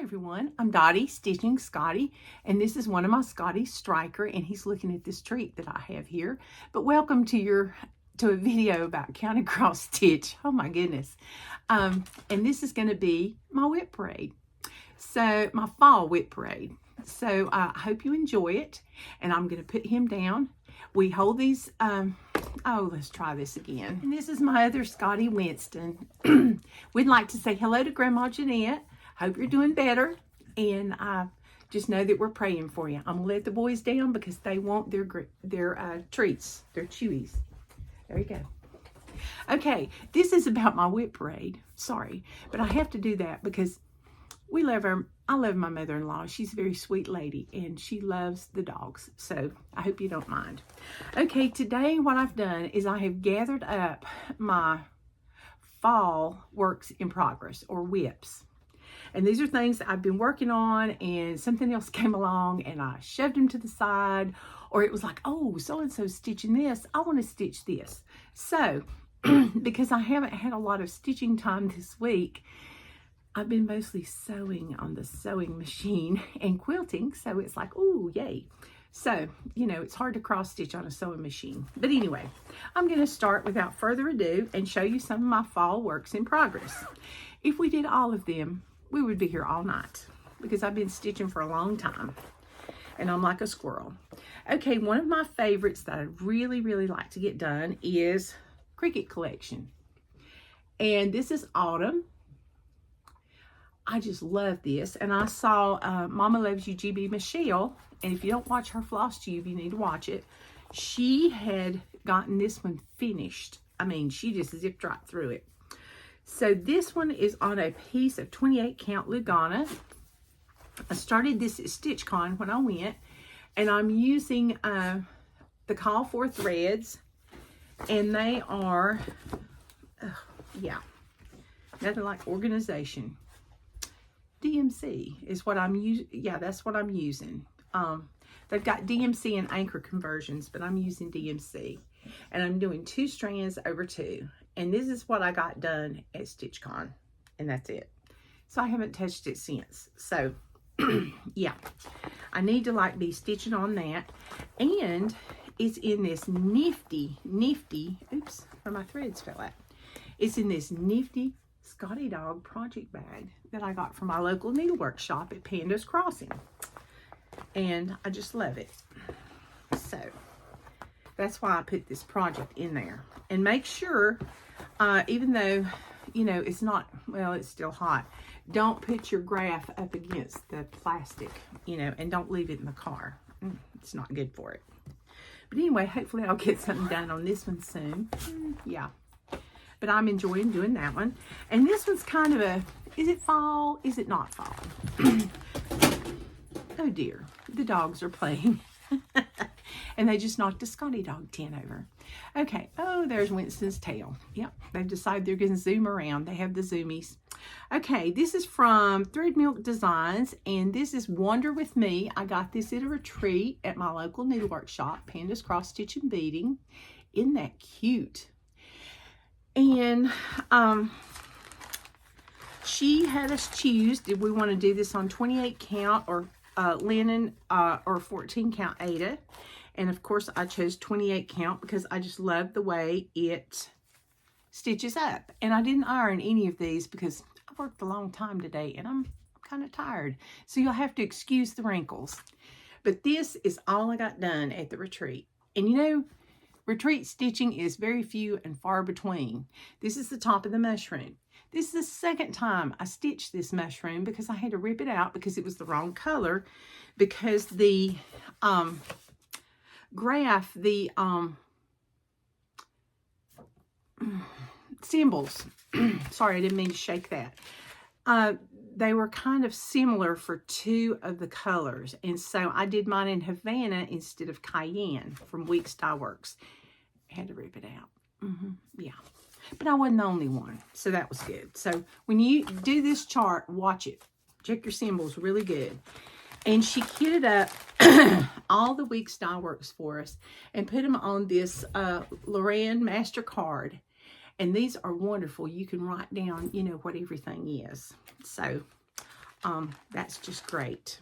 everyone, I'm Dottie, stitching Scotty, and this is one of my Scotties Stryker, and he's looking at this treat that I have here. But welcome to a video about counting cross stitch. Oh my goodness. And this is going to be my WIP parade. So my fall WIP parade. So I hope you enjoy it, and I'm going to put him down. We hold these, oh, let's try this again. And this is my other Scotty, Winston. We'd like to say hello to Grandma Jeanette. Hope you're doing better, and just know that we're praying for you. I'm gonna let the boys down because they want their treats, their chewies. There you go. Okay, this is about my WIP parade. Sorry, but I have to do that because we love her. I love my mother-in-law. She's a very sweet lady, and she loves the dogs. So I hope you don't mind. Okay, today what I've done is I have gathered up my fall works in progress, or WIPs. And these are things that I've been working on, and something else came along and I shoved them to the side, or it was like, oh, so-and-so stitching this, I want to stitch this. So because I haven't had a lot of stitching time this week, I've been mostly sewing on the sewing machine and quilting. So it's like, oh, yay. So, you know, it's hard to cross stitch on a sewing machine. But anyway, I'm going to start without further ado and show you some of my fall works in progress. If we did all of them, we would be here all night because I've been stitching for a long time and I'm like a squirrel. Okay, one of my favorites that I really, really like to get done is Cricket Collection. And this is autumn. I just love this. And I saw Mama Loves You GB Michelle, and if you don't watch her floss tube, you need to watch it. She had gotten this one finished. I mean, she just zipped right through it. So this one is on a piece of 28 count Lugana. I started this at StitchCon when I went, and I'm using the Call For threads, and they are, yeah, nothing like organization. DMC is what I'm using. Yeah, that's what I'm using. They've got DMC and anchor conversions, but I'm using DMC. And I'm doing 2 strands over 2. And this is what I got done at StitchCon. And that's it. So I haven't touched it since. So, yeah. I need to like be stitching on that. And it's in this nifty, oops, where my threads fell out. It's in this nifty Scotty Dog project bag that I got from my local needlework shop at Panda's Crossing. And I just love it. So that's why I put this project in there. And make sure, even though, you know, it's not, well, it's still hot, don't put your graph up against the plastic, you know, and don't leave it in the car. It's not good for it. But anyway, hopefully I'll get something done on this one soon. Yeah. But I'm enjoying doing that one. And this one's kind of a, is it fall? Is it not fall? Oh dear, the dogs are playing. And they just knocked a Scotty dog tin over. Okay, oh, there's Winston's tail. Yep, they've decided they're going to zoom around. They have the zoomies. Okay, this is from Thread Milk Designs, and this is Wander With Me. I got this at a retreat at my local needlework shop, Panda's Cross Stitch and Beading. Isn't that cute? And she had us choose, did we want to do this on 28 count or linen or 14 count Aida? And of course I chose 28 count because I just love the way it stitches up. And I didn't iron any of these because I worked a long time today and I'm kind of tired. So you'll have to excuse the wrinkles. But this is all I got done at the retreat. And you know, retreat stitching is very few and far between. This is the top of the mushroom. This is the second time I stitched this mushroom because I had to rip it out because it was the wrong color, because the graph, the symbols, sorry, I didn't mean to shake that. They were kind of similar for 2 of the colors. And so I did mine in Havana instead of Cayenne from Weeks Dye Works. Had to rip it out. Yeah. But I wasn't the only one. So that was good. So when you do this chart, watch it. Check your symbols really good. And she kitted up all the Weeks Dye Works for us and put them on this Loran MasterCard. And these are wonderful. You can write down, you know, what everything is. So that's just great.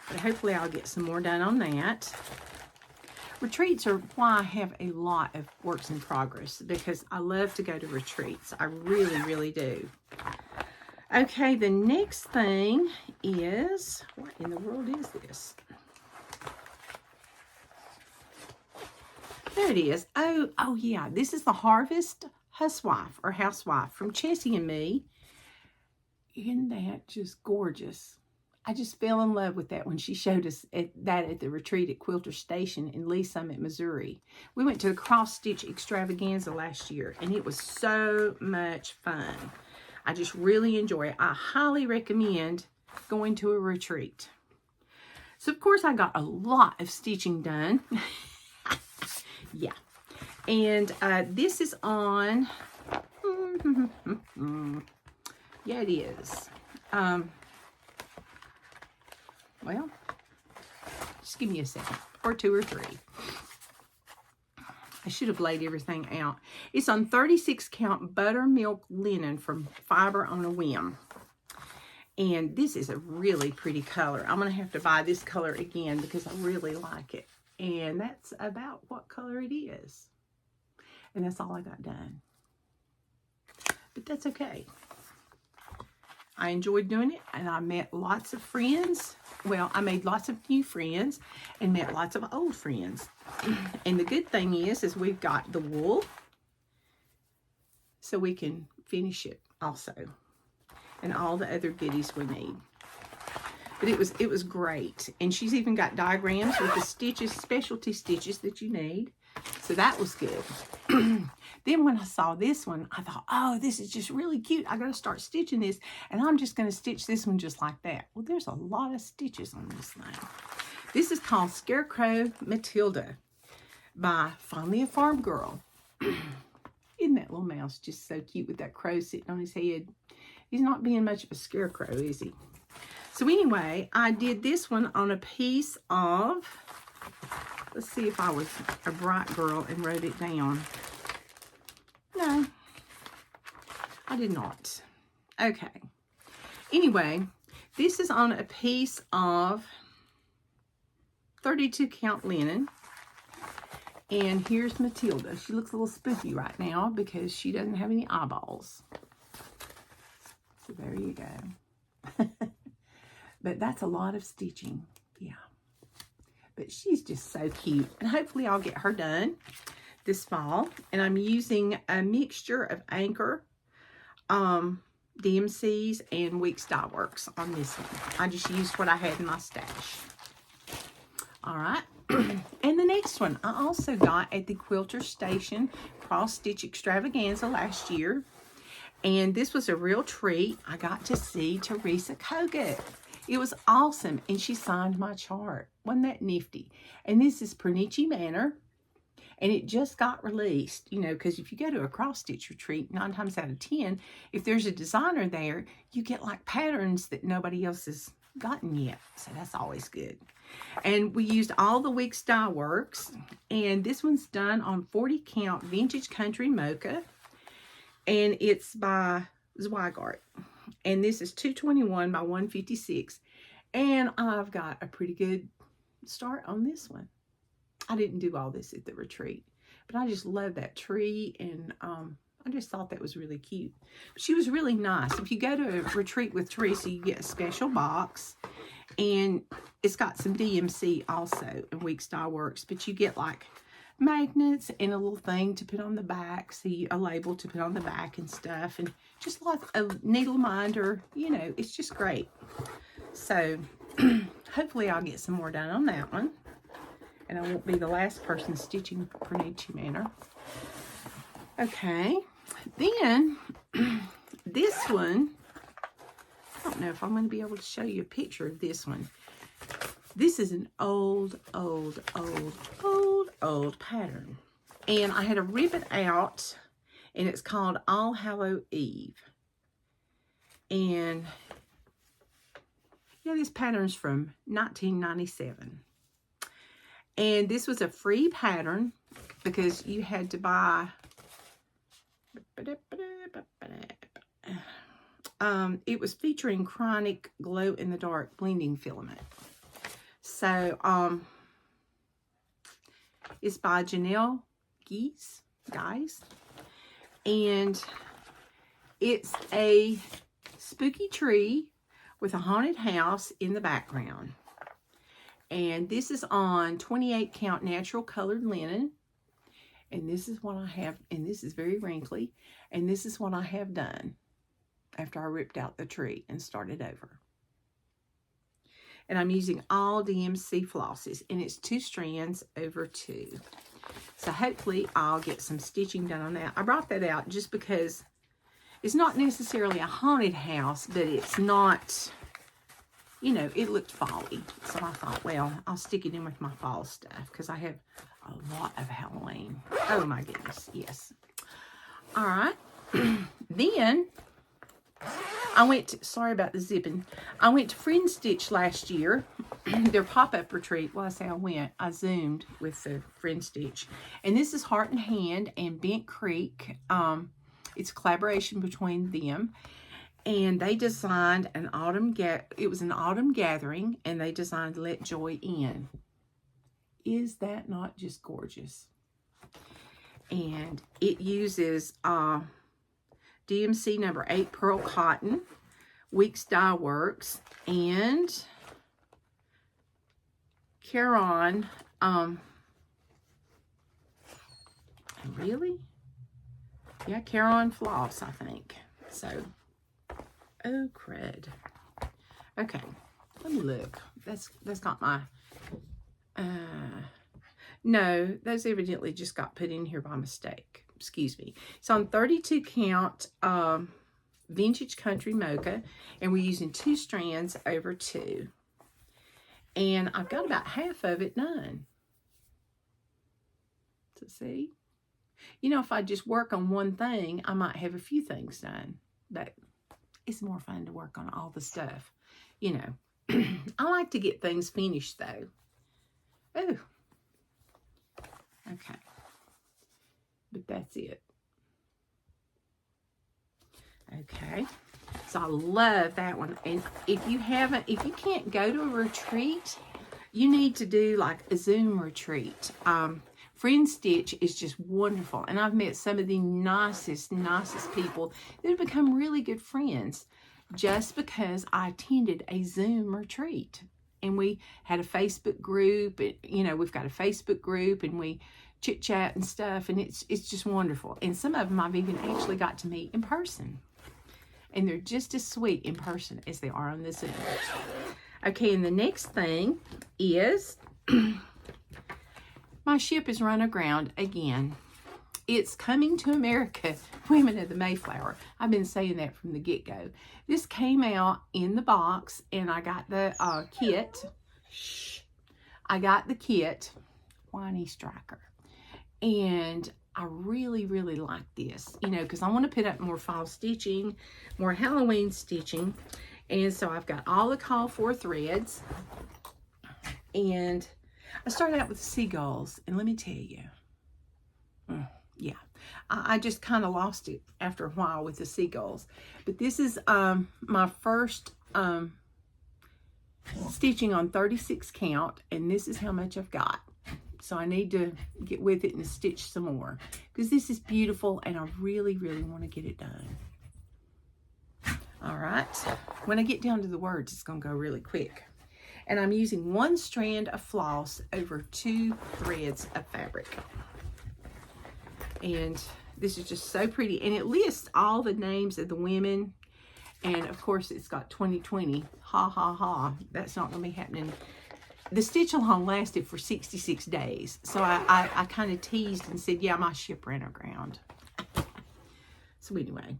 But hopefully I'll get some more done on that. Retreats are why I have a lot of works in progress, because I love to go to retreats. I really, really do. Okay, the next thing is, what in the world is this? There it is. Oh yeah, this is the Harvest Housewife from Chessie and me. Isn't that just gorgeous? I just fell in love with that when she showed us at the retreat at Quilter Station in Lee Summit, Missouri. We went to the cross stitch extravaganza last year, and it was so much fun. I just really enjoy it. I highly recommend going to a retreat. So of course I got a lot of stitching done. Yeah. And this is on, yeah, it is. Well, just give me a second, or two or three. I should have laid everything out. It's on 36 count buttermilk linen from Fiber on a Whim. And this is a really pretty color. I'm going to have to buy this color again because I really like it. And that's about what color it is. And that's all I got done. But that's okay. I enjoyed doing it, and I met lots of friends. Well, I made lots of new friends and met lots of old friends. And the good thing is we've got the wool, so we can finish it also, and all the other goodies we need. But it was great. And she's even got diagrams with the stitches, specialty stitches that you need. So that was good. Then when I saw this one, I thought, oh, this is just really cute. I got to start stitching this, and I'm just going to stitch this one just like that. Well, there's a lot of stitches on this thing. This is called Scarecrow Matilda by Finally a Farm Girl. Isn't that little mouse just so cute with that crow sitting on his head? He's not being much of a scarecrow, is he? So anyway, I did this one on a piece of, let's see if I was a bright girl and wrote it down. No, I did not. Okay. Anyway, this is on a piece of 32 count linen. And here's Matilda. She looks a little spooky right now because she doesn't have any eyeballs. So there you go. But that's a lot of stitching. Yeah. But she's just so cute. And hopefully I'll get her done this fall. And I'm using a mixture of Anchor, DMCs, and Weeks Dye Works on this one. I just used what I had in my stash. All right. And the next one I also got at the Quilter Station Cross Stitch Extravaganza last year. And this was a real treat. I got to see Teresa Kogut. It was awesome. And she signed my chart. Wasn't that nifty? And this is Pernici Manor. And it just got released, you know, because if you go to a cross-stitch retreat, 9 times out of 10, if there's a designer there, you get like patterns that nobody else has gotten yet. So that's always good. And we used all the Weeks Dye Works. And this one's done on 40 count Vintage Country Mocha. And it's by Zweigart. And this is 221 by 156. And I've got a pretty good start on this one. I didn't do all this at the retreat, but I just love that tree, and I just thought that was really cute. She was really nice. If you go to a retreat with Teresa, you get a special box, and it's got some DMC also in Weeks Dye Works, but you get like magnets and a little thing to put on the back, see a label to put on the back and stuff, and just like a needle minder, you know, it's just great. So hopefully I'll get some more done on that one. And I won't be the last person stitching Pernici Manor. Okay. Then, this one, I don't know if I'm going to be able to show you a picture of this one. This is an old pattern. And I had to rip it out, and it's called All Hallow Eve. And, yeah, this pattern's from 1997. And this was a free pattern because you had to buy it was featuring chronic glow-in-the-dark blending filament. So, it's by Janelle Guys. And it's a spooky tree with a haunted house in the background. And this is on 28 count natural colored linen. And this is what I have, and this is very wrinkly. And this is what I have done after I ripped out the tree and started over. And I'm using all DMC flosses, and it's 2 strands over 2. So hopefully I'll get some stitching done on that. I brought that out just because it's not necessarily a haunted house, but it's not, you know, it looked fall-y. So I thought, well, I'll stick it in with my fall stuff because I have a lot of Halloween. Oh my goodness, yes. All right. Then I went to, sorry about the zipping. I went to Friend Stitch last year, their pop-up retreat. Well, I say I went. I Zoomed with the Friend Stitch. And this is Heart and Hand and Bent Creek. It's a collaboration between them. And they designed an autumn, it was an autumn gathering, and they designed Let Joy In. Is that not just gorgeous? And it uses DMC number 8 Pearl Cotton, Weeks Dye Works, and Caron, really? Yeah, Caron Floss, I think. So, oh crud. Okay, let me look. That's not my, no, those evidently just got put in here by mistake. Excuse me. It's on 32 count vintage country mocha, and we're using 2 strands over 2. And I've got about half of it done. So see, you know, if I just work on one thing, I might have a few things done, but it's more fun to work on all the stuff, you know. I like to get things finished though. Oh, okay. But that's it. Okay, so I love that one. And if you can't go to a retreat, you need to do like a Zoom retreat. Friend Stitch is just wonderful, and I've met some of the nicest people that have become really good friends just because I attended a Zoom retreat. And we had a Facebook group, and, you know, we've got a Facebook group, and we chit chat and stuff, and it's just wonderful. And some of them I've even actually got to meet in person, and they're just as sweet in person as they are on the Zoom. Okay, and the next thing is my ship is run aground again. It's coming to America, Women of the Mayflower. I've been saying that from the get-go. This came out in the box, and I got the kit. I got the kit, Winston and Stryker. And I really, really like this, you know, because I want to put up more fall stitching, more Halloween stitching. And so I've got all the call for threads. And I started out with seagulls, and let me tell you, yeah, I just kind of lost it after a while with the seagulls. But this is my first stitching on 36 count, and this is how much I've got. So I need to get with it and stitch some more, because this is beautiful, and I really, really want to get it done. All right, when I get down to the words, it's going to go really quick. And I'm using 1 strand of floss over 2 threads of fabric. And this is just so pretty. And it lists all the names of the women. And of course, it's got 2020. Ha, ha, ha. That's not going to be happening. The stitch along lasted for 66 days. So I kind of teased and said, yeah, my ship ran aground. So anyway,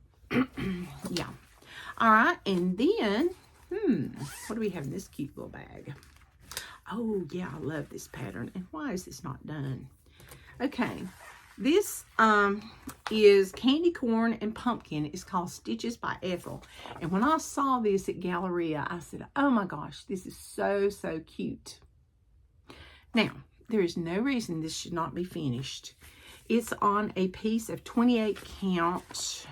yeah. All right. And then, what do we have in this cute little bag? Oh, yeah, I love this pattern. And why is this not done? Okay. This is Candy Corn and Pumpkin. It's called Stitches by Ethel. And when I saw this at Galleria, I said, oh my gosh, this is so, so cute. Now, there is no reason this should not be finished. It's on a piece of 28 count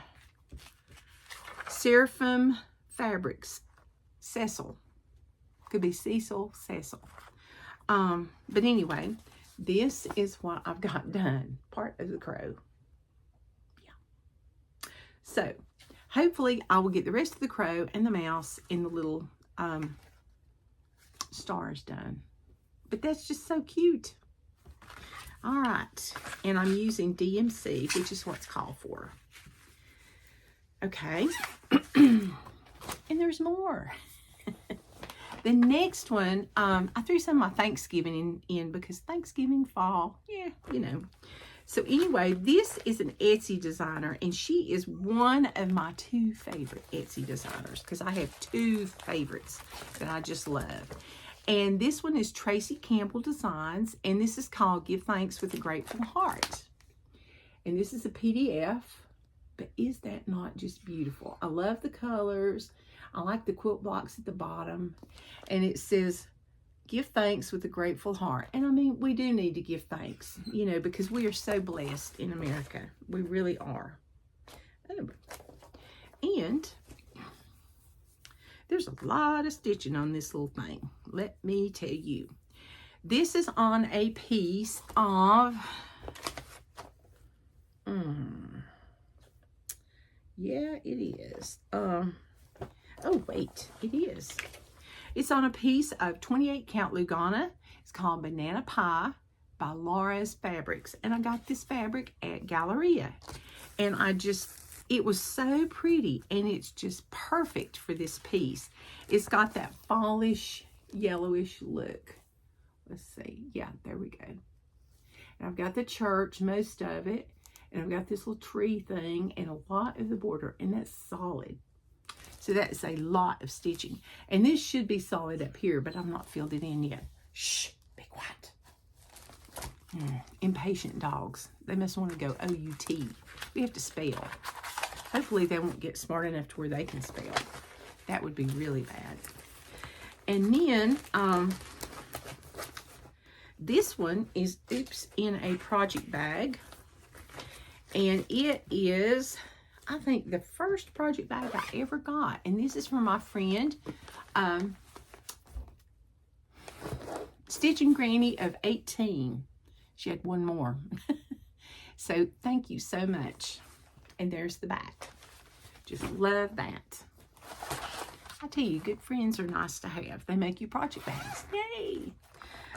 Seraphim Fabrics, Cecil. Could be Cecil, Cecil. But anyway, this is what I've got done. Part of the crow. Yeah. So, hopefully I will get the rest of the crow and the mouse and the little stars done. But that's just so cute. All right. And I'm using DMC, which is what's called for. Okay. And there's more. The next one, I threw some of my Thanksgiving in because Thanksgiving, fall, yeah, you know. So anyway, this is an Etsy designer, and she is one of my 2 favorite Etsy designers because I have 2 favorites that I just love. And this one is Tracy Campbell Designs, and this is called Give Thanks with a Grateful Heart. And this is a PDF, but is that not just beautiful? I love the colors. I like the quilt blocks at the bottom, and it says, give thanks with a grateful heart. And I mean, we do need to give thanks, you know, because we are so blessed in America. We really are. And there's a lot of stitching on this little thing. Let me tell you. This is on a piece of, yeah, it is. Oh, wait, it is. It's on a piece of 28 count Lugana. It's called Banana Pie by Laura's Fabrics. And I got this fabric at Galleria. And it was so pretty. And it's just perfect for this piece. It's got that fallish, yellowish look. Let's see. Yeah, there we go. And I've got the church, most of it. And I've got this little tree thing and a lot of the border. And that's solid. So that's a lot of stitching. And this should be solid up here, but I'm not filled it in yet. Shh, be quiet. Impatient dogs. They must want to go O-U-T. We have to spell. Hopefully they won't get smart enough to where they can spell. That would be really bad. And then, this one is, in a project bag. And it is, I think, the first project bag I ever got. And this is from my friend, Stitching Granny of 18. She had one more. So thank you so much. And there's the back. Just love that. I tell you, good friends are nice to have. They make you project bags. Yay!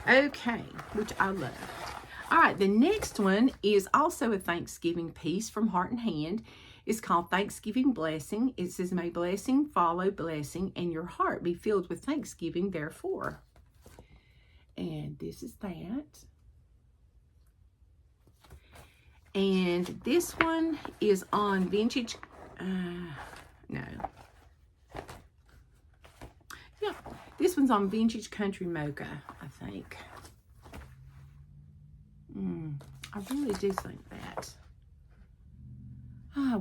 Okay, which I love. All right, the next one is also a Thanksgiving piece from Heart and Hand. It's called Thanksgiving Blessing. It says, may blessing follow blessing, and your heart be filled with thanksgiving therefore. And this is that. And this one is on vintage, no. Yeah, this one's on Vintage Country Mocha, I think. I really do think that.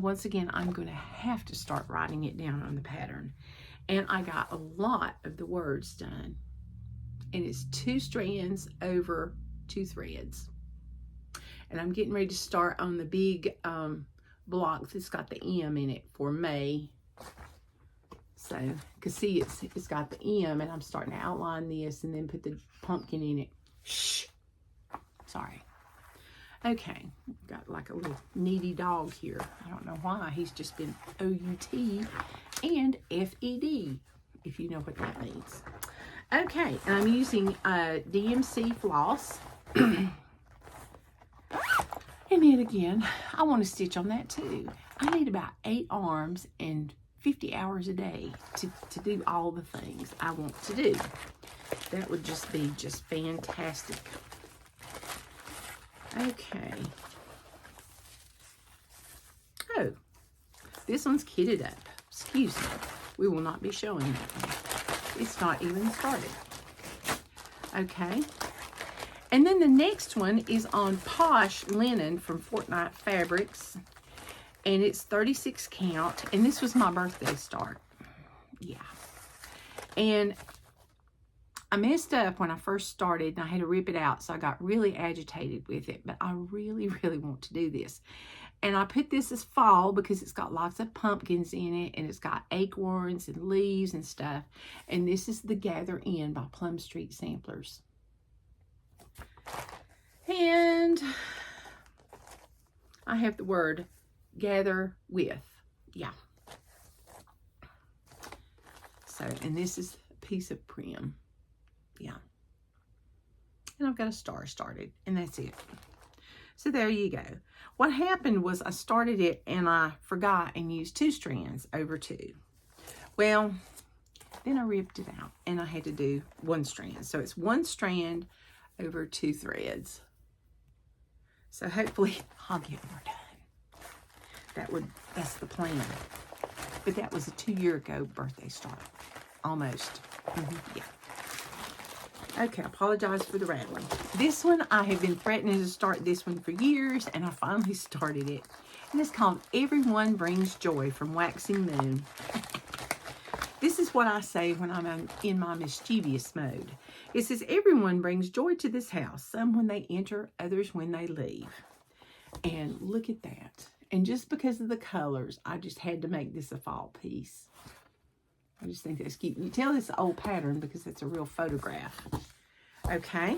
Once again, I'm going to have to start writing it down on the pattern. And I got a lot of the words done. And it's 2 strands over 2 threads. And I'm getting ready to start on the big block that's got the M in it for May. So, because see, it's got the M, and I'm starting to outline this and then put the pumpkin in it. Shh. Sorry. Okay, got like a little needy dog here. I don't know why. He's just been O-U-T and F-E-D, if you know what that means. Okay, and I'm using DMC floss. And then again, I want to stitch on that too. I need about 8 arms and 50 hours a day to do all the things I want to do. That would just be just fantastic. Okay. Oh, this one's kitted up. Excuse me. We will not be showing that one. It's not even started. Okay. And then the next one is on Posh Linen from Fortnite Fabrics. And it's 36 count. And this was my birthday start. Yeah. And I messed up when I first started and I had to rip it out. So I got really agitated with it. But I really, really want to do this. And I put this as fall because it's got lots of pumpkins in it, and it's got acorns and leaves and stuff. And this is the Gather In by Plum Street Samplers. And I have the word gather with. Yeah. So, and this is a piece of prim. Yeah. And I've got a star started, and that's it. So there you go. What happened was I started it and I forgot and used 2 strands over 2. Well, then I ripped it out and I had to do 1 strand. So it's 1 strand over 2 threads. So hopefully I'll get more done. That's the plan. But that was a 2-year ago birthday start. Almost. Yeah. Okay, I apologize for the rattling. This one, I have been threatening to start this one for years, and I finally started it. And it's called Everyone Brings Joy from Waxing Moon. This is what I say when I'm in my mischievous mode. It says, everyone brings joy to this house, some when they enter, others when they leave. And look at that. And just because of the colors, I just had to make this a fall piece. I just think that's cute. You tell this old pattern because it's a real photograph. Okay.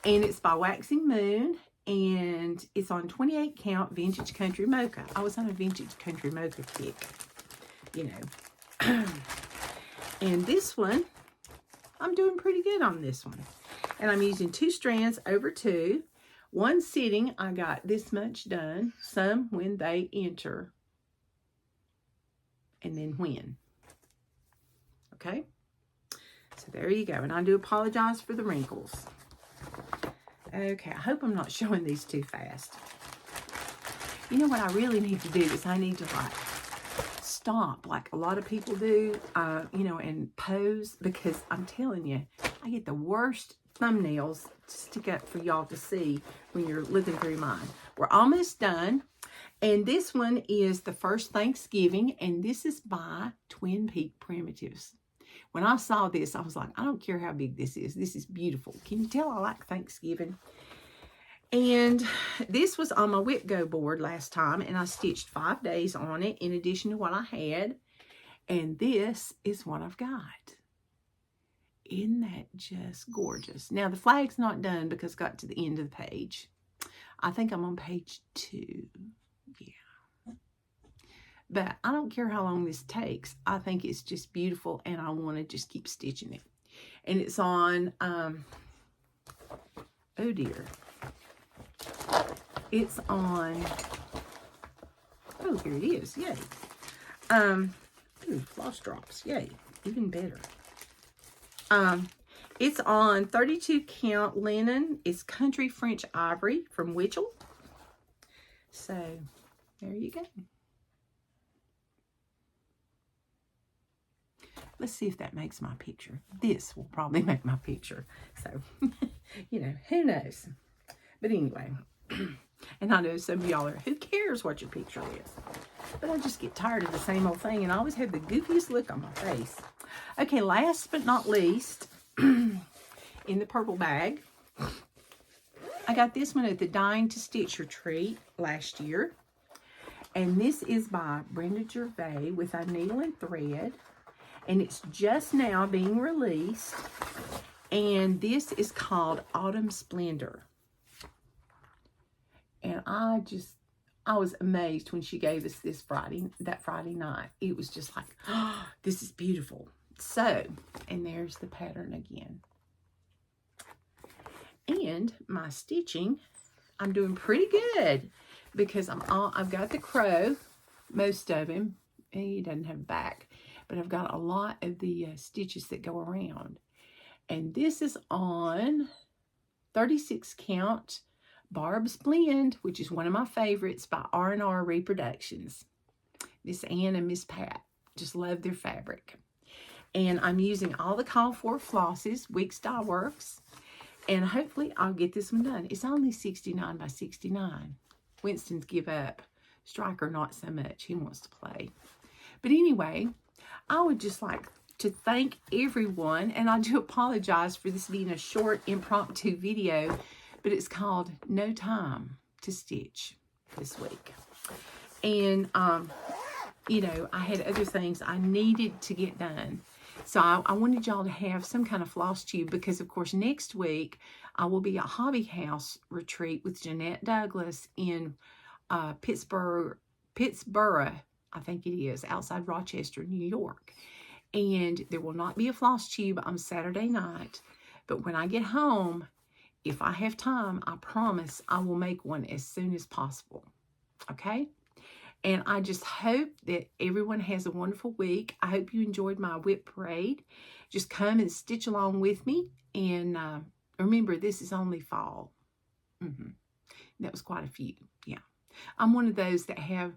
And it's by Waxing Moon. And it's on 28 count Vintage Country Mocha. I was on a Vintage Country Mocha kick. You know. And this one, I'm doing pretty good on this one. And I'm using 2 strands over 2. 1 sitting, I got this much done. Some when they enter. And then when. Okay, so there you go. And I do apologize for the wrinkles. Okay, I hope I'm not showing these too fast. You know what I really need to do is I need to like stop like a lot of people do, you know, and pose, because I'm telling you, I get the worst thumbnails to stick up for y'all to see when you're looking through mine. We're almost done. And this one is the First Thanksgiving, and this is by Twin Peak Primitives. When I saw this, I was like, I don't care how big this is. This is beautiful. Can you tell I like Thanksgiving? And this was on my WIP Go board last time, and I stitched 5 days on it in addition to what I had. And this is what I've got. Isn't that just gorgeous? Now, the flag's not done because I got to the end of the page. I think I'm on page 2. Yeah. But I don't care how long this takes. I think it's just beautiful, and I want to just keep stitching it. And it's on, oh dear. It's on, oh, here it is. Yay. Ooh, floss drops. Yay. Even better. It's on 32 count linen. It's Country French Ivory from Witchell. So, there you go. Let's see if that makes my picture. This will probably make my picture. So, you know, who knows? But anyway, and I know some of y'all are, who cares what your picture is? But I just get tired of the same old thing, and I always have the goofiest look on my face. Okay, last but not least, in the purple bag, I got this one at the Dying to Stitch retreat last year. And this is by Brenda Gervais with a needle and thread. And it's just now being released. And this is called Autumn Splendor. And I was amazed when she gave us this that Friday night. It was just like, oh, this is beautiful. So, and there's the pattern again. And my stitching, I'm doing pretty good because I've got the crow, most of him. He doesn't have a back, but I've got a lot of the stitches that go around. And this is on 36 count Barb's Blend, which is one of my favorites by R&R Reproductions. Miss Ann and Miss Pat, just love their fabric. And I'm using all the called for flosses, Week Style Works. And hopefully I'll get this one done. It's only 69 by 69. Winston's give up. Stryker, not so much. He wants to play. But anyway, I would just like to thank everyone. And I do apologize for this being a short impromptu video. But it's called No Time to Stitch this week. And, you know, I had other things I needed to get done. So I wanted y'all to have some kind of floss tube because, of course, next week I will be at Hobby House retreat with Jeanette Douglas in Pittsburgh, I think it is, outside Rochester, New York. And there will not be a floss tube on Saturday night. But when I get home, if I have time, I promise I will make one as soon as possible. Okay? And I just hope that everyone has a wonderful week. I hope you enjoyed my WIP parade. Just come and stitch along with me. And remember, this is only fall. That was quite a few. Yeah. I'm one of those that have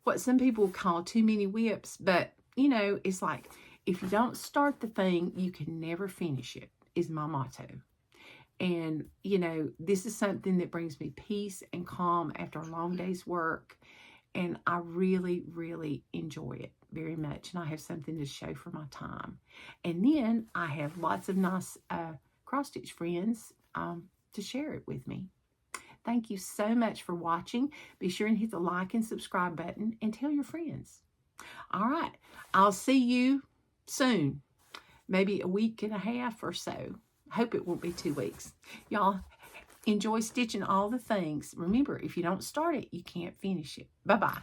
what some people call too many WIPs. But, you know, it's like, if you don't start the thing, you can never finish it, is my motto. And, you know, this is something that brings me peace and calm after a long day's work. And I really, really enjoy it very much. And I have something to show for my time. And then I have lots of nice cross-stitch friends to share it with me. Thank you so much for watching. Be sure and hit the like and subscribe button and tell your friends. All right. I'll see you soon. Maybe a week and a half or so. Hope it won't be 2 weeks. Y'all enjoy stitching all the things. Remember, if you don't start it, you can't finish it. Bye-bye.